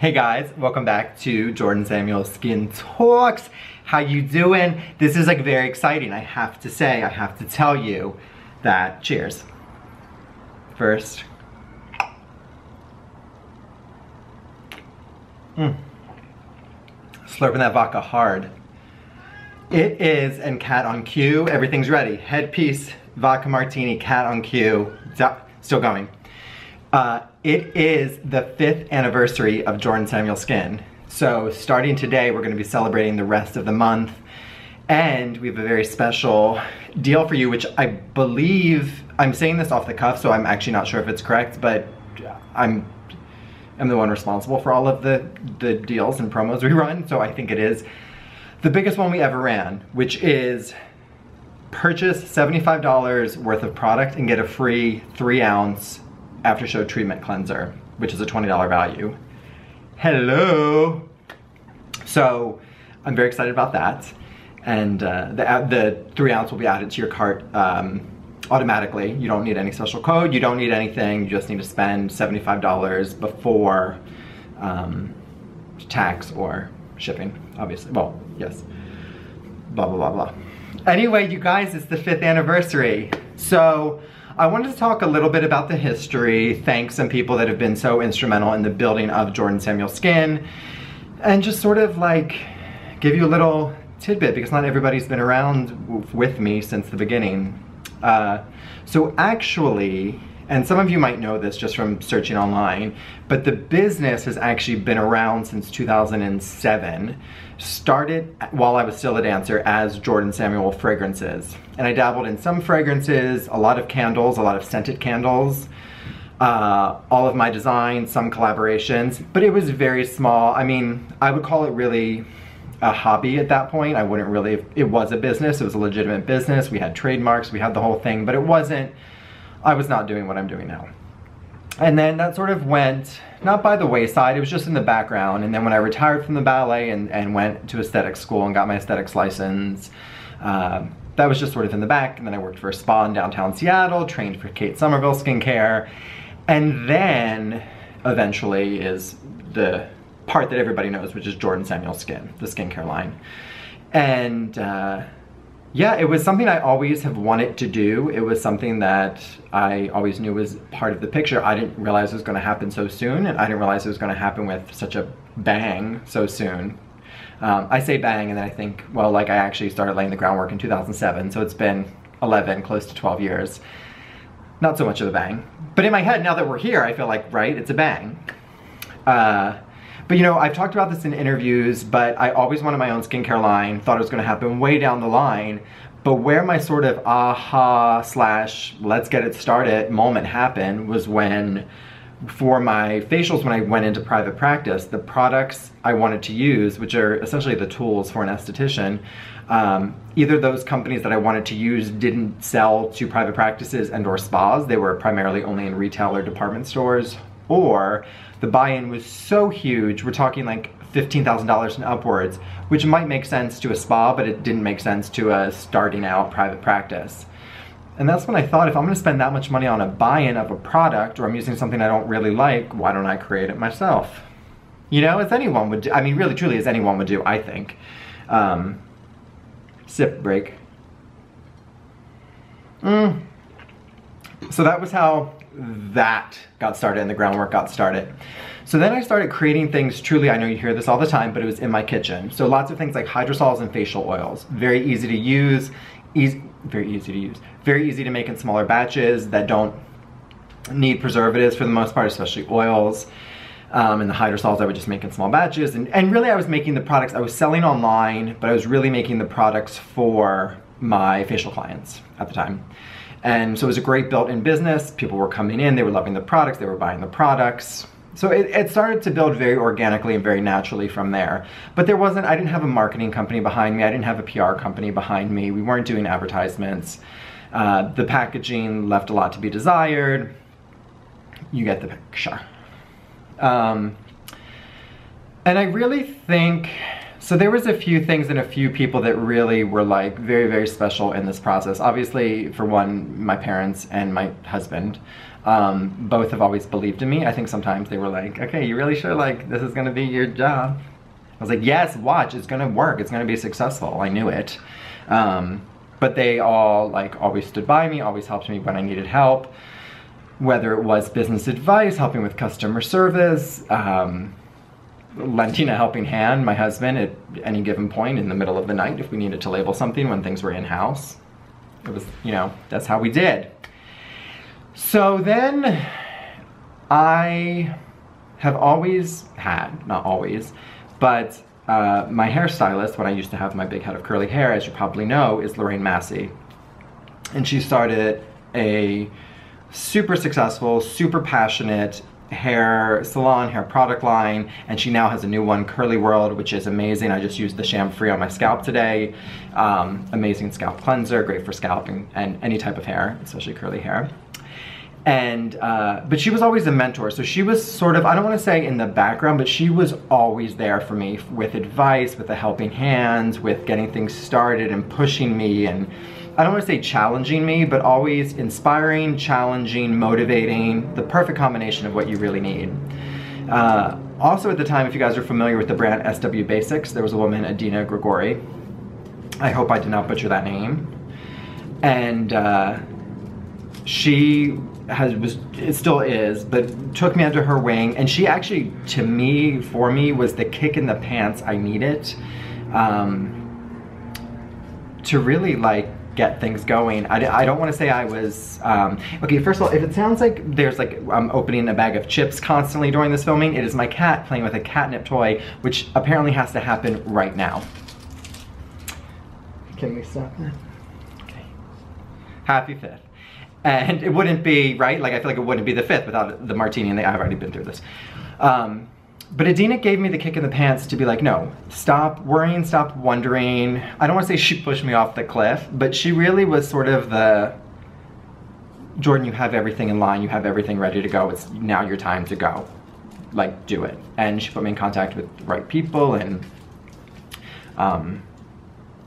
Hey guys, welcome back to Jordan Samuel Skin Talks. How you doing? This is like very exciting. I have to say, I have to tell you that, cheers. First. Slurping that vodka hard. It is, and cat on cue, everything's ready. Headpiece, vodka martini, cat on cue, still going. It is the 5th anniversary of Jordan Samuel Skin. So starting today, we're gonna be celebrating the rest of the month. And we have a very special deal for you, which I believe, I'm saying this off the cuff, so I'm actually not sure if it's correct, but I'm the one responsible for all of the deals and promos we run, so I think it is the biggest one we ever ran, which is purchase $75 worth of product and get a free 3-ounce after show treatment cleanser, which is a $20 value. Hello! So I'm very excited about that. And the 3-ounce will be added to your cart automatically. You don't need any special code, you don't need anything, you just need to spend $75 before tax or shipping, obviously. Well, yes. Blah, blah, blah, blah. Anyway, you guys, it's the 5th anniversary. So I wanted to talk a little bit about the history, thank some people that have been so instrumental in the building of Jordan Samuel Skin, and just sort of like give you a little tidbit because not everybody's been around with me since the beginning. So actually, and some of you might know this just from searching online, but the business has actually been around since 2007. Started while I was still a dancer as Jordan Samuel Fragrances. And I dabbled in some fragrances, a lot of candles, a lot of scented candles, all of my designs, some collaborations, but it was very small. I mean, I would call it really a hobby at that point. I wouldn't really, it was a business, it was a legitimate business. We had trademarks, we had the whole thing, but it wasn't, I was not doing what I'm doing now. And then that sort of went, not by the wayside, it was just in the background. And then when I retired from the ballet and went to aesthetics school and got my aesthetics license, that was just sort of in the back. And then I worked for a spa in downtown Seattle, trained for Kate Somerville Skincare. And then eventually is the part that everybody knows, which is Jordan Samuel Skin, the skincare line. And yeah, it was something I always have wanted to do. It was something that I always knew was part of the picture. I didn't realize it was gonna happen so soon, and I didn't realize it was gonna happen with such a bang so soon. I say bang and then I think, well, like I actually started laying the groundwork in 2007, so it's been 11, close to 12 years. Not so much of a bang. But in my head, now that we're here, I feel like, right, it's a bang. But you know, I've talked about this in interviews, but I always wanted my own skincare line, thought it was gonna happen way down the line, but where my sort of aha / let's get it started moment happened was when, for my facials, when I went into private practice, the products I wanted to use, which are essentially the tools for an esthetician, either those companies that I wanted to use didn't sell to private practices and or spas, they were primarily only in retail or department stores, or the buy-in was so huge, we're talking like $15,000 and upwards, which might make sense to a spa, but it didn't make sense to a starting out private practice. And that's when I thought, if I'm gonna spend that much money on a buy-in of a product, or I'm using something I don't really like, why don't I create it myself? You know, as anyone would do, I mean, really, truly, as anyone would do, I think. Sip break. So that was how that got started and the groundwork got started. So then I started creating things, truly, I know you hear this all the time, but it was in my kitchen. So lots of things like hydrosols and facial oils. Very easy to use, very easy to make in smaller batches that don't need preservatives for the most part, especially oils. And the hydrosols I would just make in small batches. And really I was making the products, I was selling online, but I was really making the products for my facial clients at the time. And so it was a great built-in business. People were coming in, they were loving the products, they were buying the products. So it started to build very organically and very naturally from there. But there wasn't, I didn't have a marketing company behind me, I didn't have a PR company behind me, we weren't doing advertisements. The packaging left a lot to be desired. You get the picture. And I really think, So there was a few things and a few people that really were like very, very special in this process. Obviously, for one, my parents and my husband, both have always believed in me. I think sometimes they were like, okay, you really sure like this is gonna be your job? I was like, yes, watch, it's gonna work, it's gonna be successful. I knew it. But they all like always stood by me, always helped me when I needed help, whether it was business advice, helping with customer service, lending a helping hand, my husband, at any given point in the middle of the night if we needed to label something when things were in-house. It was, you know, that's how we did. So then I have always had, not always, but my hairstylist, when I used to have my big head of curly hair, as you probably know, is Lorraine Massey. And she started a super successful, super passionate hair salon, hair product line, and she now has a new one, Curly World, which is amazing. I just used the shampoo free on my scalp today. Amazing scalp cleanser, great for scalping and any type of hair, especially curly hair. And but she was always a mentor, so she was sort of, I don't want to say in the background, but she was always there for me with advice, with a helping hand, with getting things started and pushing me, and I don't want to say challenging me, but always inspiring, challenging, motivating, the perfect combination of what you really need. Also at the time, if you guys are familiar with the brand SW Basics, there was a woman, Adina Grigori. I hope I did not butcher that name. And she it still is, but took me under her wing, and she actually, to me, for me, was the kick in the pants I needed to really like get things going. I don't want to say I was, okay, first of all, if it sounds like there's like, I'm opening a bag of chips constantly during this filming, it is my cat playing with a catnip toy, which apparently has to happen right now. Can we stop that? Okay. Happy 5th. And it wouldn't be, right? Like, I feel like it wouldn't be the 5th without the martini, and I've already been through this. But Adina gave me the kick in the pants to be like, no, stop worrying, stop wondering. I don't want to say she pushed me off the cliff, but she really was sort of the, Jordan, you have everything in line, you have everything ready to go, it's now your time to go. Like, do it. And she put me in contact with the right people, and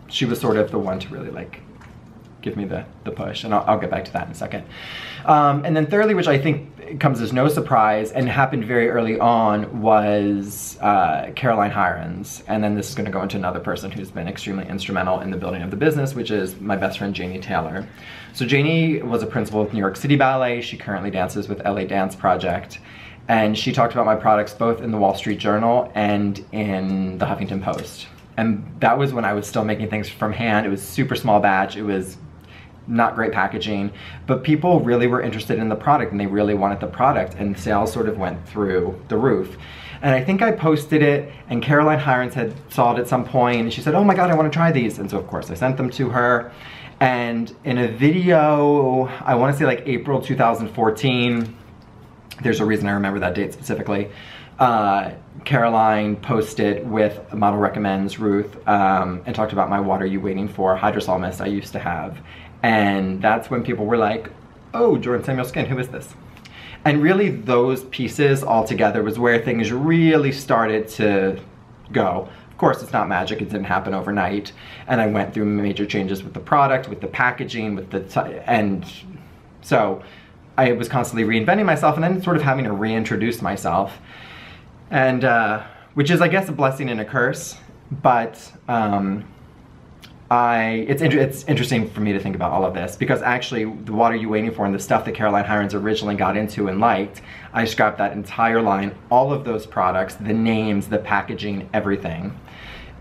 she was sort of the one to really like give me the push, and I'll get back to that in a second. And then thirdly, which I think comes as no surprise and happened very early on, was Caroline Hirons. And then this is gonna go into another person who's been extremely instrumental in the building of the business, which is my best friend, Janie Taylor. So Janie was a principal with New York City Ballet. She currently dances with LA Dance Project. And she talked about my products both in the Wall Street Journal and in the Huffington Post. And that was when I was still making things from hand. It was super small batch. It was not great packaging, but people really were interested in the product, and they really wanted the product, and sales sort of went through the roof. And I think I posted it, and Caroline Hirons had saw it at some point, and she said, oh my God, I want to try these. And so of course I sent them to her. And in a video, I want to say like April 2014, there's a reason I remember that date specifically, Caroline posted with Model Recommends Ruth and talked about my What Are You Waiting For hydrosol mist I used to have. And that's when people were like, oh, Jordan Samuel Skin, who is this? And really those pieces all together was where things really started to go. Of course, it's not magic, it didn't happen overnight. And I went through major changes with the product, with the packaging, with the, and so I was constantly reinventing myself and then sort of having to reintroduce myself. And, which is, I guess, a blessing and a curse, but it's interesting for me to think about all of this, because actually the What Are You Waiting For and the stuff that Caroline Hirons originally got into and liked, I scrapped that entire line, all of those products, the names, the packaging, everything.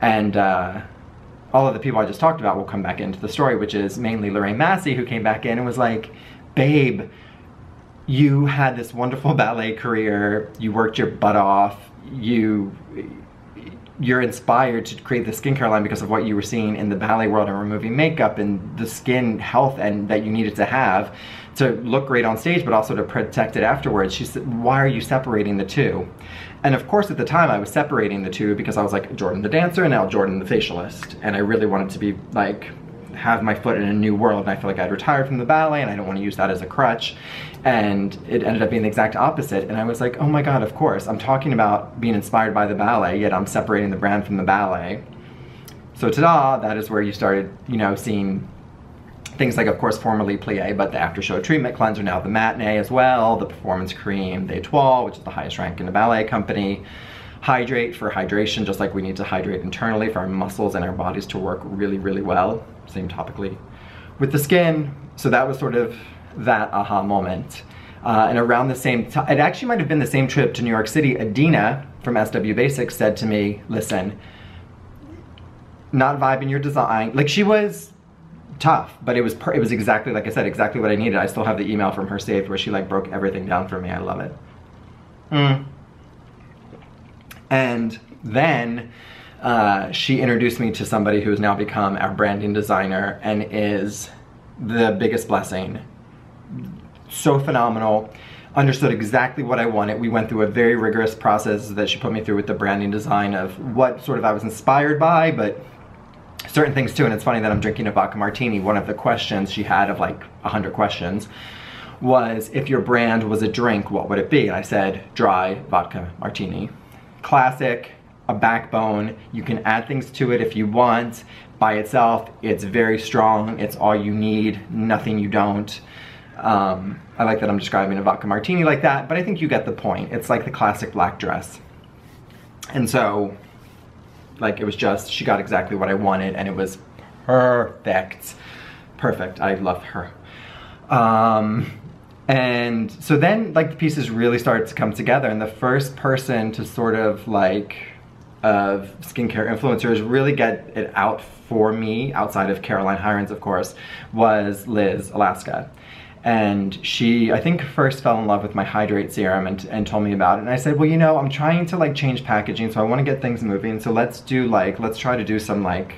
And all of the people I just talked about will come back into the story, which is mainly Lorraine Massey, who came back in and was like, babe, you had this wonderful ballet career, you worked your butt off, you're inspired to create the skincare line because of what you were seeing in the ballet world and removing makeup and the skin health and that you needed to have to look great on stage, but also to protect it afterwards. She said, why are you separating the two? And of course at the time I was separating the two because I was like, Jordan the dancer and now Jordan the facialist. And I really wanted to be like have my foot in a new world, and I feel like I'd retired from the ballet and I don't want to use that as a crutch. And it ended up being the exact opposite. And I was like, oh my God, of course. I'm talking about being inspired by the ballet, yet I'm separating the brand from the ballet. So ta-da, that is where you started, you know, seeing things like, of course, formerly Plie, but the after show treatment cleanser, now the matinee as well, the performance cream, the Etoile, which is the highest rank in the ballet company. Hydrate for hydration, just like we need to hydrate internally for our muscles and our bodies to work really, really well. Same topically with the skin. So that was sort of that aha moment. And around the same time, it actually might have been the same trip to New York City, Adina from SW Basics said to me, listen, not vibing your design. Like, she was tough, but it was exactly, like I said, exactly what I needed. I still have the email from her saved where she like broke everything down for me. I love it. And then she introduced me to somebody who has now become our branding designer and is the biggest blessing. So phenomenal, understood exactly what I wanted. We went through a very rigorous process that she put me through with the branding design of what sort of I was inspired by, but certain things too. And it's funny that I'm drinking a vodka martini. One of the questions she had, of like 100 questions, was if your brand was a drink, what would it be? And I said, dry vodka martini. Classic, a backbone. You can add things to it if you want. By itself, it's very strong. It's all you need, nothing you don't. I like that I'm describing a vodka martini like that, but I think you get the point. It's like the classic black dress. And so, like, it was just, she got exactly what I wanted, and it was perfect. Perfect, I love her. And so then, like, the pieces really started to come together, and the first person to sort of, like, of skincare influencers really get it out for me, outside of Caroline Hirons, of course, was Liz Alaska. And she, I think, first fell in love with my Hydrate serum and told me about it. And I said, well, you know, I'm trying to like change packaging, so I want to get things moving. So let's try to do some like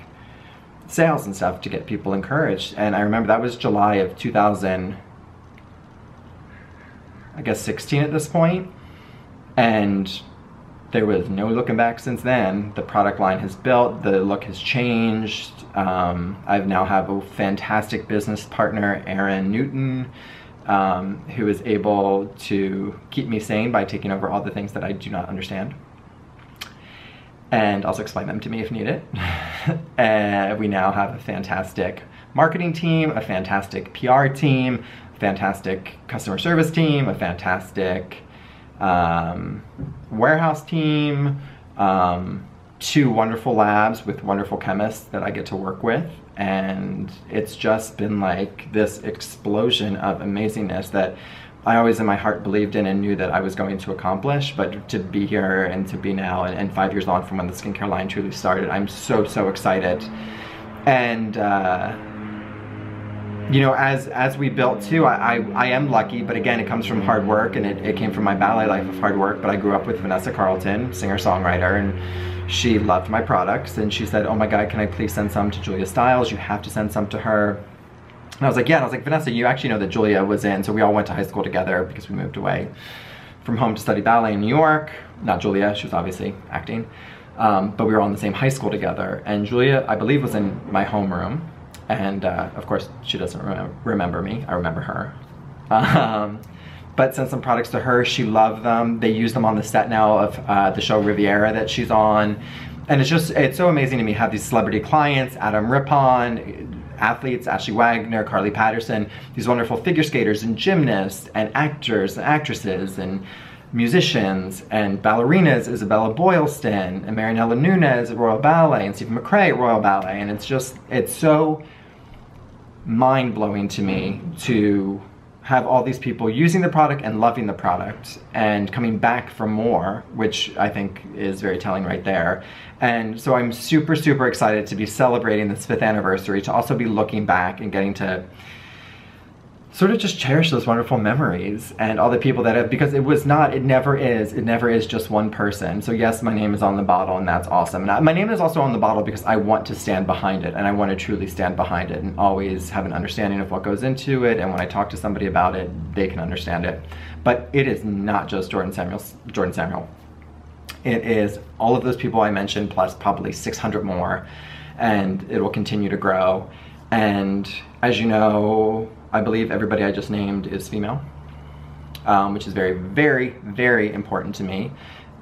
sales and stuff to get people encouraged. And I remember that was July of 2000, I guess 16 at this point. And there was no looking back since then. The product line has built, the look has changed. I now have a fantastic business partner, Erin Newton, who is able to keep me sane by taking over all the things that I do not understand. And also explain them to me if needed. And we now have a fantastic marketing team, a fantastic PR team, a fantastic customer service team, a fantastic warehouse team, 2 wonderful labs with wonderful chemists that I get to work with, and it's just been like this explosion of amazingness that I always in my heart believed in and knew that I was going to accomplish. But to be here and to be now, and 5 years on from when the skincare line truly started, I'm so excited. And you know, as we built too, I am lucky, but again, it comes from hard work, and it came from my ballet life of hard work. But I grew up with Vanessa Carlton, singer-songwriter, and she loved my products, and she said, oh my God, can I please send some to Julia Stiles? You have to send some to her. And I was like, yeah. And I was like, Vanessa, you actually know that Julia was in, so we all went to high school together because we moved away from home to study ballet in New York. Not Julia, she was obviously acting, but we were all in the same high school together. And Julia, I believe, was in my homeroom. And of course, she doesn't remember me. I remember her. But sent some products to her. She loved them. They use them on the set now of the show Riviera that she's on. And it's so amazing to me, have these celebrity clients, Adam Rippon, athletes, Ashley Wagner, Carly Patterson, these wonderful figure skaters and gymnasts and actors and actresses and musicians and ballerinas, Isabella Boylston and Marianella Nunez at Royal Ballet and Stephen McRae at Royal Ballet. And it's so mind-blowing to me to have all these people using the product and loving the product and coming back for more, which I think is very telling right there. And so I'm super excited to be celebrating this 5th anniversary, to also be looking back and getting to sort of just cherish those wonderful memories and all the people that have, because it never is just one person. So yes, my name is on the bottle, and that's awesome. And my name is also on the bottle because I want to stand behind it, and I want to truly stand behind it and always have an understanding of what goes into it. And when I talk to somebody about it, they can understand it. But it is not just Jordan Samuel. It is all of those people I mentioned, plus probably 600 more, and it will continue to grow. And as you know, I believe everybody I just named is female, which is very, very, very important to me.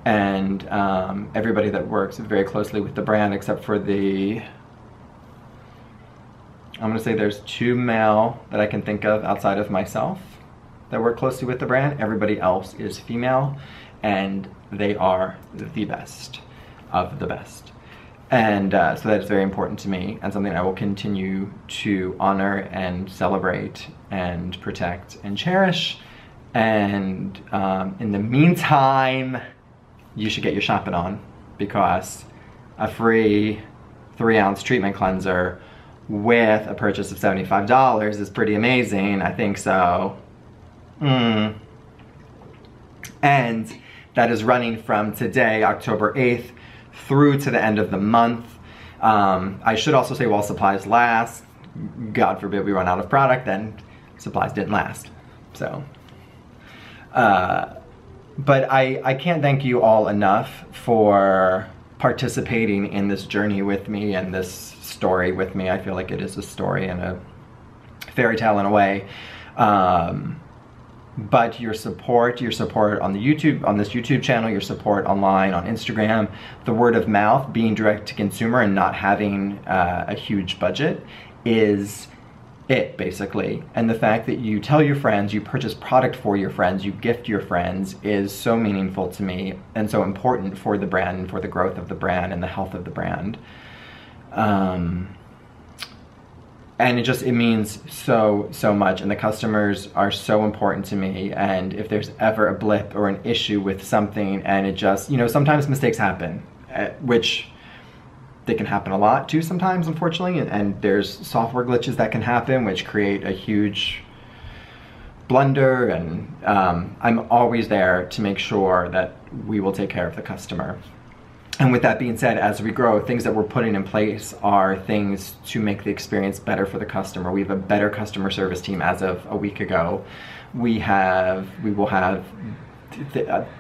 And everybody that works very closely with the brand, except for I'm gonna say there's 2 male that I can think of outside of myself that work closely with the brand. Everybody else is female, and they are the best of the best. And so that is very important to me, and something I will continue to honor and celebrate and protect and cherish. And in the meantime, you should get your shopping on, because a free 3-ounce treatment cleanser with a purchase of $75 is pretty amazing. I think so. And that is running from today, October 8th, through to the end of the month. I should also say while supplies last. God forbid we run out of product, then supplies didn't last. So, but I can't thank you all enough for participating in this journey with me and this story with me. I feel like it is a story and a fairy tale in a way. But your support on the on this YouTube channel, your support online, on Instagram, the word of mouth, being direct to consumer and not having a huge budget is it, basically. And the fact that you tell your friends, you purchase product for your friends, you gift your friends, is so meaningful to me and so important for the brand and for the growth of the brand and the health of the brand. And it means so much, and the customers are so important to me. And if there's ever a blip or an issue with something, and it just, you know, sometimes mistakes happen, which they can happen a lot too sometimes, unfortunately, and there's software glitches that can happen which create a huge blunder, and I'm always there to make sure that we will take care of the customer. And with that being said, as we grow, things that we're putting in place are things to make the experience better for the customer. We have a better customer service team as of a week ago. We will have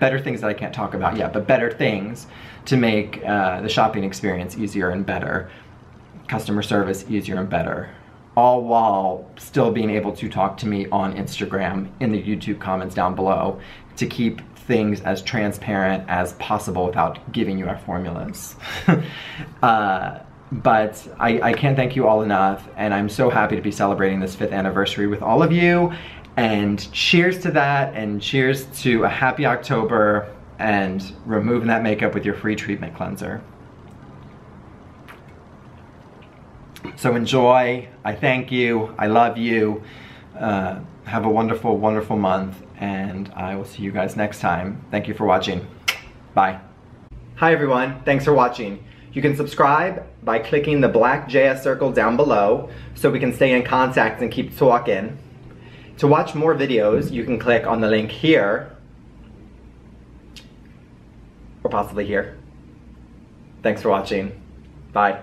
better things that I can't talk about yet, but better things to make the shopping experience easier and better, customer service easier and better, all while still being able to talk to me on Instagram, in the YouTube comments down below, to keep things as transparent as possible without giving you our formulas. But I can't thank you all enough, and I'm so happy to be celebrating this 5th anniversary with all of you. And cheers to that, and cheers to a happy October and removing that makeup with your free treatment cleanser. So enjoy. I thank you. I love you. Have a wonderful, wonderful month, and I will see you guys next time. Thank you for watching. Bye. Hi everyone, thanks for watching. You can subscribe by clicking the black JS circle down below so we can stay in contact and keep talking. To watch more videos, you can click on the link here, or possibly here. Thanks for watching. Bye.